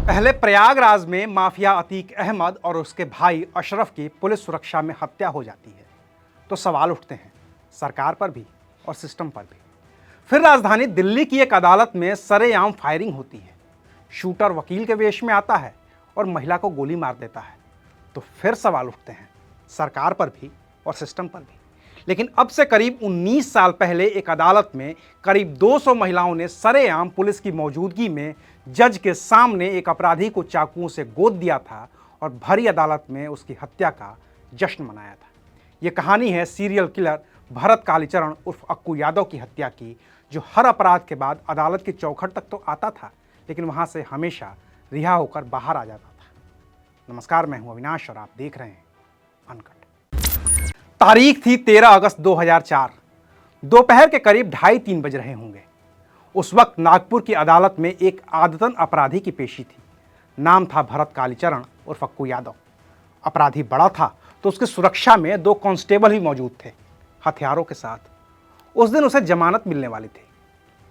पहले प्रयागराज में माफिया अतीक अहमद और उसके भाई अशरफ की पुलिस सुरक्षा में हत्या हो जाती है तो सवाल उठते हैं सरकार पर भी और सिस्टम पर भी। फिर राजधानी दिल्ली की एक अदालत में सरेआम फायरिंग होती है। शूटर वकील के वेश में आता है और महिला को गोली मार देता है तो फिर सवाल उठते हैं सरकार पर भी और सिस्टम पर भी। लेकिन अब से करीब 19 साल पहले एक अदालत में करीब 200 महिलाओं ने सरेआम पुलिस की मौजूदगी में जज के सामने एक अपराधी को चाकुओं से गोद दिया था और भरी अदालत में उसकी हत्या का जश्न मनाया था। ये कहानी है सीरियल किलर भरत कालीचरण उर्फ अक्कू यादव की हत्या की, जो हर अपराध के बाद अदालत की चौखट तक तो आता था लेकिन वहां से हमेशा रिहा होकर बाहर आ जाता था। नमस्कार, मैं हूं अविनाश और आप देख रहे हैं अनकट। तारीख थी 13 अगस्त 2004। दोपहर के करीब 2:30-3 बज रहे होंगे। उस वक्त नागपुर की अदालत में एक आदतन अपराधी की पेशी थी। नाम था भरत कालीचरण उर्फ अक्कू यादव। अपराधी बड़ा था तो उसकी सुरक्षा में 2 कांस्टेबल भी मौजूद थे हथियारों के साथ। उस दिन उसे जमानत मिलने वाली थी।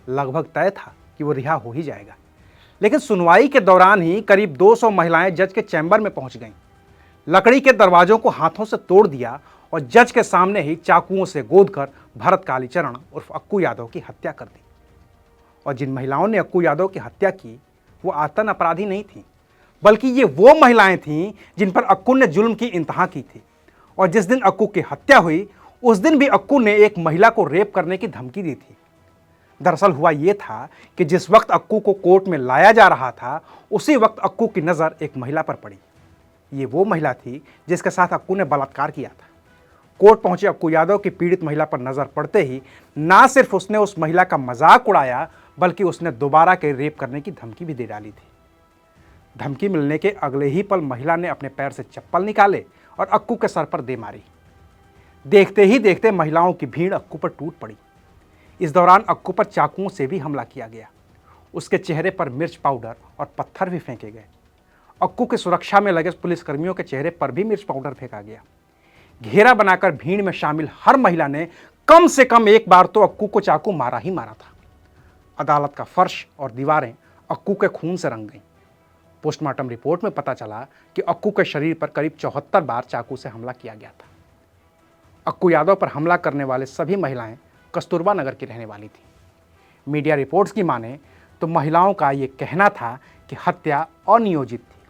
लगभग तय था कि वो रिहा हो ही जाएगा, लेकिन सुनवाई के दौरान ही करीब 200 महिलाएं जज के चैम्बर में पहुंच गईं। लकड़ी के दरवाजों को हाथों से तोड़ दिया और जज के सामने ही चाकुओं से गोदकर भरत कालीचरण उर्फ अक्कू यादव की हत्या कर दी। और जिन महिलाओं ने अक्कू यादव की हत्या की वो आतन अपराधी नहीं थीं, बल्कि ये वो महिलाएं थीं जिन पर अक्कू ने जुल्म की इंतहा की थी। और जिस दिन अक्कू की हत्या हुई उस दिन भी अक्कू ने एक महिला को रेप करने की धमकी दी थी। दरअसल हुआ ये था कि जिस वक्त अक्कू को कोर्ट में लाया जा रहा था उसी वक्त अक्कू की नज़र एक महिला पर पड़ी। ये वो महिला थी जिसके साथ अक्कू ने बलात्कार किया था। कोर्ट पहुंचे अक्कू यादव की पीड़ित महिला पर नजर पड़ते ही ना सिर्फ उसने उस महिला का मजाक उड़ाया बल्कि उसने दोबारा के रेप करने की धमकी भी दे डाली थी। धमकी मिलने के अगले ही पल महिला ने अपने पैर से चप्पल निकाले और अक्कू के सर पर दे मारी। देखते ही देखते महिलाओं की भीड़ अक्कू पर टूट पड़ी। इस दौरान अक्कू पर चाकुओं से भी हमला किया गया। उसके चेहरे पर मिर्च पाउडर और पत्थर भी फेंके गए। अक्कू की सुरक्षा में लगे पुलिसकर्मियों के चेहरे पर भी मिर्च पाउडर फेंका गया। घेरा बनाकर भीड़ में शामिल हर महिला ने कम से कम एक बार तो अक्कू को चाकू मारा ही मारा था। अदालत का फर्श और दीवारें अक्कू के खून से रंग गईं। पोस्टमार्टम रिपोर्ट में पता चला कि अक्कू के शरीर पर करीब 74 बार चाकू से हमला किया गया था। अक्कू यादव पर हमला करने वाले सभी महिलाएं कस्तूरबा नगर की रहने वाली थी। मीडिया रिपोर्ट्स की माने तो महिलाओं का ये कहना था कि हत्या अनियोजित थी।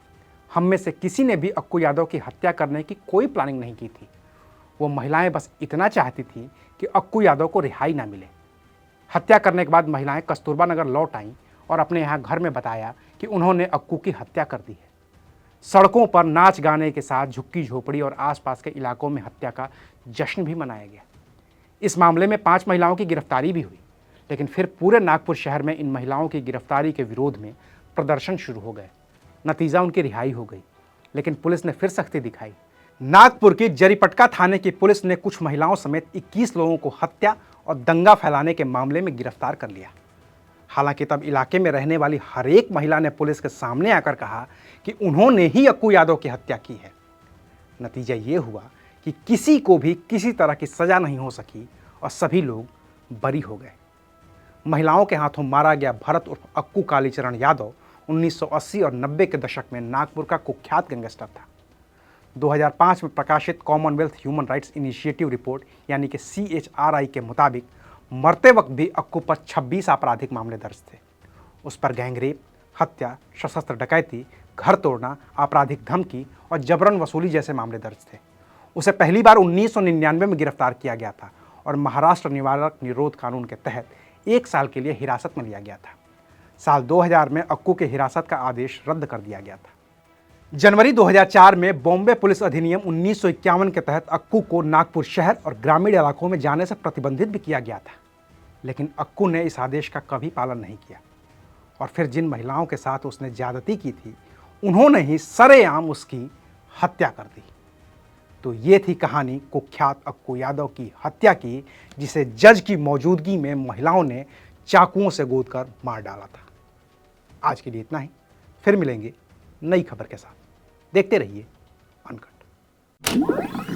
हम में से किसी ने भी अक्कू यादव की हत्या करने की कोई प्लानिंग नहीं की थी। वो महिलाएं बस इतना चाहती थी कि अक्कू यादव को रिहाई ना मिले। हत्या करने के बाद महिलाएं कस्तूरबा नगर लौट आईं और अपने यहाँ घर में बताया कि उन्होंने अक्कू की हत्या कर दी है। सड़कों पर नाच गाने के साथ झुग्गी झोपड़ी और आसपास के इलाकों में हत्या का जश्न भी मनाया गया। इस मामले में 5 महिलाओं की गिरफ्तारी भी हुई, लेकिन फिर पूरे नागपुर शहर में इन महिलाओं की गिरफ्तारी के विरोध में प्रदर्शन शुरू हो गए। नतीजा उनकी रिहाई हो गई, लेकिन पुलिस ने फिर सख्ती दिखाई। नागपुर की जरीपटका थाने की पुलिस ने कुछ महिलाओं समेत 21 लोगों को हत्या और दंगा फैलाने के मामले में गिरफ्तार कर लिया। हालांकि तब इलाके में रहने वाली हर एक महिला ने पुलिस के सामने आकर कहा कि उन्होंने ही अक्कू यादव की हत्या की है। नतीजा ये हुआ कि किसी को भी किसी तरह की सजा नहीं हो सकी और सभी लोग बरी हो गए। महिलाओं के हाथों मारा गया भरत उर्फ अक्कू कालीचरण यादव 1980 और 90 के दशक में नागपुर का कुख्यात गैंगस्टर था। 2005 में प्रकाशित Commonwealth human rights initiative report यानी कि CHRI के मुताबिक मरते वक्त भी अक्कू पर 26 आपराधिक मामले दर्ज थे। उस पर गैंगरेप, हत्या, सशस्त्र डकैती, घर तोड़ना, आपराधिक धमकी और जबरन वसूली जैसे मामले दर्ज थे। उसे पहली बार 1999 में गिरफ्तार किया गया था और महाराष्ट्र निवारक निरोध कानून के तहत 1 साल के लिए हिरासत में लिया गया था। साल 2000 में अक्कू के हिरासत का आदेश रद्द कर दिया गया था। जनवरी 2004 में बॉम्बे पुलिस अधिनियम 1951 के तहत अक्कू को नागपुर शहर और ग्रामीण इलाकों में जाने से प्रतिबंधित भी किया गया था, लेकिन अक्कू ने इस आदेश का कभी पालन नहीं किया। और फिर जिन महिलाओं के साथ उसने ज्यादती की थी उन्होंने ही सरेआम उसकी हत्या कर दी। तो ये थी कहानी कुख्यात अक्कू यादव की हत्या की, जिसे जज की मौजूदगी में महिलाओं ने चाकुओं से गोदकर मार डाला था। आज के लिए इतना ही, फिर मिलेंगे नई खबर के साथ। देखते रहिए अनकट।